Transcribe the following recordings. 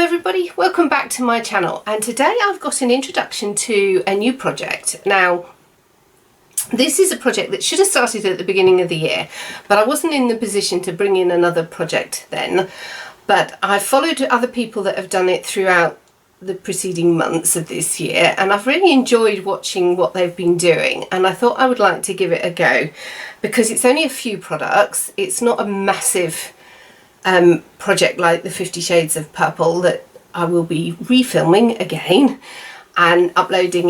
everybody, welcome back to my channel, and today I've got an introduction to a new project. Now this is a project that should have started at the beginning of the year, but I wasn't in the position to bring in another project then, but I've followed other people that have done it throughout the preceding months of this year, and I've really enjoyed watching what they've been doing, and I thought I would like to give it a go because it's only a few products. It's not a massive project like the 50 Shades of Purple that I will be refilming again and uploading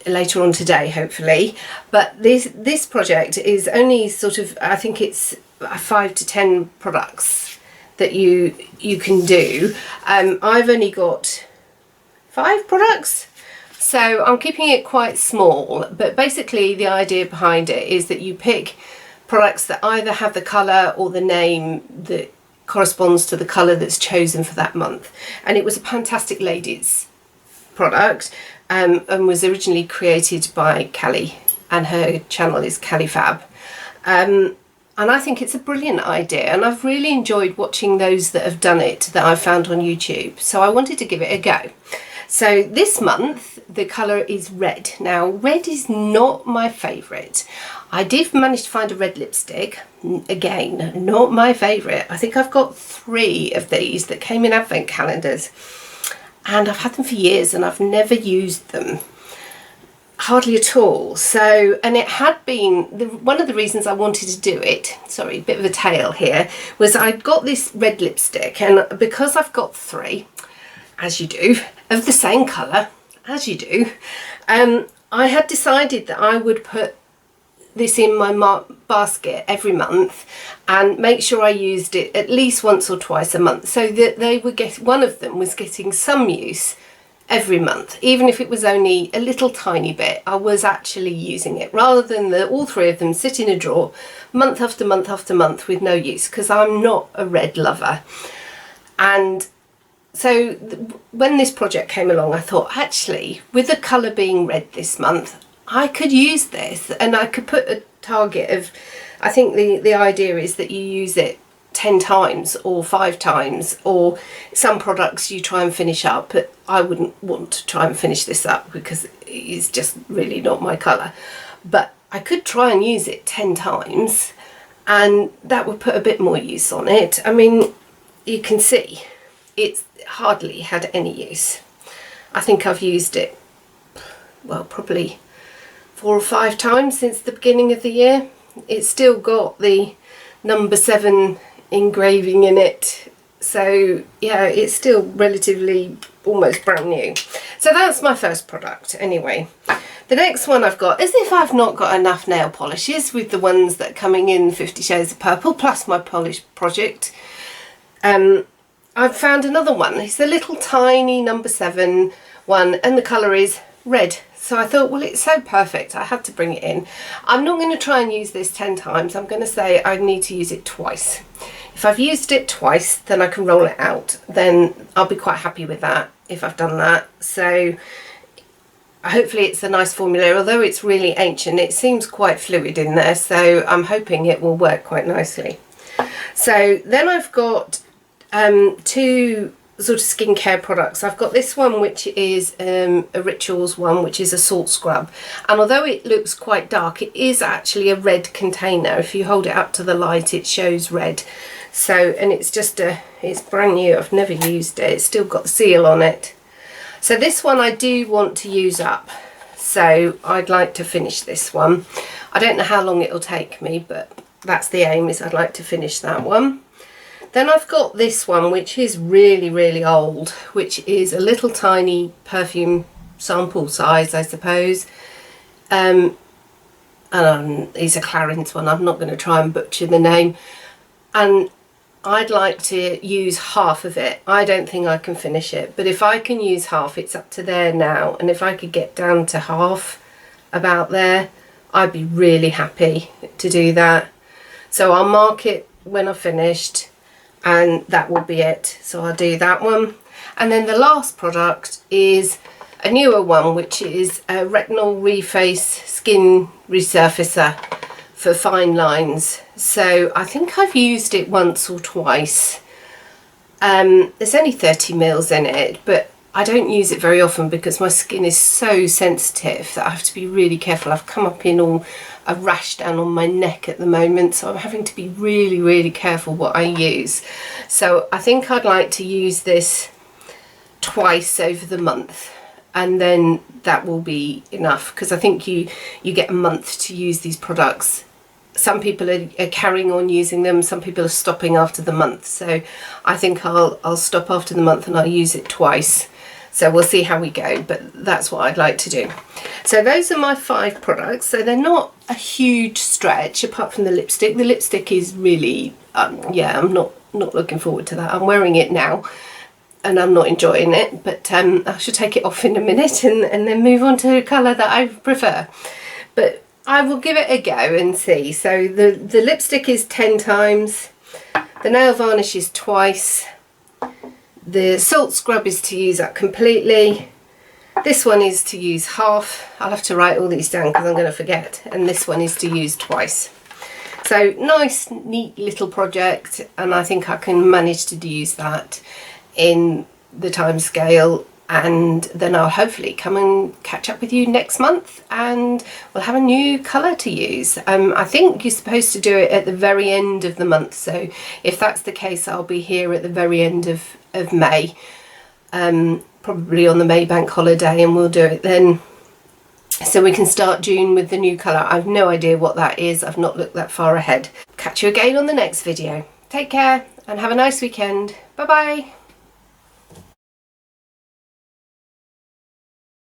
later on today, hopefully. But this project is only sort of, I think it's 5 to 10 products that you can do. I've only got 5 products, so I'm keeping it quite small, but basically the idea behind it is that you pick products that either have the colour or the name that corresponds to the colour that's chosen for that month. And it was a Pantastic Ladies product, and was originally created by Callie, and her channel is Callie Fab. And I think it's a brilliant idea, and I've really enjoyed watching those that have done it that I've found on YouTube, so I wanted to give it a go. So this month the colour is red. Now red is not my favourite. I did manage to find a red lipstick, again not my favourite. I think I've got 3 of these that came in advent calendars, and I've had them for years and I've never used them, hardly at all. So, and it had been one of the reasons I wanted to do it, sorry, a bit of a tale here, was I'd got this red lipstick, and because I've got 3, as you do, of the same colour, as you do, I had decided that I would put this in my basket every month and make sure I used it at least once or twice a month, so that they would get, one of them was getting some use every month, even if it was only a little tiny bit. I was actually using it, rather than all 3 of them sit in a drawer month after month after month with no use, because I'm not a red lover. And so when this project came along, I thought, actually, with the colour being red this month, I could use this, and I could put a target of, I think the idea is that you use it 10 times or 5 times, or some products you try and finish up, but I wouldn't want to try and finish this up because it's just really not my colour. But I could try and use it 10 times, and that would put a bit more use on it. I mean, you can see it's hardly had any use. I think I've used it, well, probably 4 or 5 times since the beginning of the year. It's still got the number 7 engraving in it, so yeah, it's still relatively almost brand new. So that's my first product anyway. The next one I've got, as if I've not got enough nail polishes with the ones that are coming in 50 Shades of Purple plus my polish project, I've found another one. It's a little tiny number 7 one, and the colour is red. So I thought, well, it's so perfect, I had to bring it in. I'm not going to try and use this 10 times. I'm going to say I need to use it twice. If I've used it twice, then I can roll it out. Then I'll be quite happy with that if I've done that. So hopefully it's a nice formula. Although it's really ancient, it seems quite fluid in there, so I'm hoping it will work quite nicely. So then I've got 2 sort of skincare products. I've got this one, which is a Rituals one, which is a salt scrub, and although it looks quite dark, it is actually a red container. If you hold it up to the light, it shows red. So, and it's just it's brand new. I've never used it. It's still got the seal on it. So this one I do want to use up, so I'd like to finish this one. I don't know how long it'll take me, but that's the aim, is I'd like to finish that one. Then I've got this one, which is really, really old, which is a little tiny perfume sample size, I suppose. It's a Clarins one. I'm not going to try and butcher the name. And I'd like to use half of it. I don't think I can finish it, but if I can use half, it's up to there now. And if I could get down to half, about there, I'd be really happy to do that. So I'll mark it when I've finished, and that will be it. So I'll do that one. And then the last product is a newer one, which is a Retinol Reface Skin Resurfacer for fine lines. So I think I've used it once or twice, There's only 30 mils in it, but I don't use it very often because my skin is so sensitive that I have to be really careful. I've come up in all a rash down on my neck at the moment, so I'm having to be really, really careful what I use. So I think I'd like to use this twice over the month, and then that will be enough, because I think you get a month to use these products. Some people are carrying on using them, some people are stopping after the month, so I think I'll stop after the month and I'll use it twice. So we'll see how we go, but that's what I'd like to do. So those are my 5 products. So they're not a huge stretch apart from the lipstick. The lipstick is really, yeah, I'm not looking forward to that. I'm wearing it now and I'm not enjoying it, but I should take it off in a minute and then move on to a colour that I prefer. But I will give it a go and see. So the lipstick is 10 times, the nail varnish is twice, the salt scrub is to use up completely, this one is to use half. I'll have to write all these down because I'm going to forget, and this one is to use twice. So nice, neat little project, and I think I can manage to use that in the time scale, and then I'll hopefully come and catch up with you next month and we'll have a new colour to use. I think you're supposed to do it at the very end of the month, so if that's the case I'll be here at the very end of May, probably on the May bank holiday, and we'll do it then so we can start June with the new colour. I've no idea what that is, I've not looked that far ahead. Catch you again on the next video. Take care and have a nice weekend. Bye bye.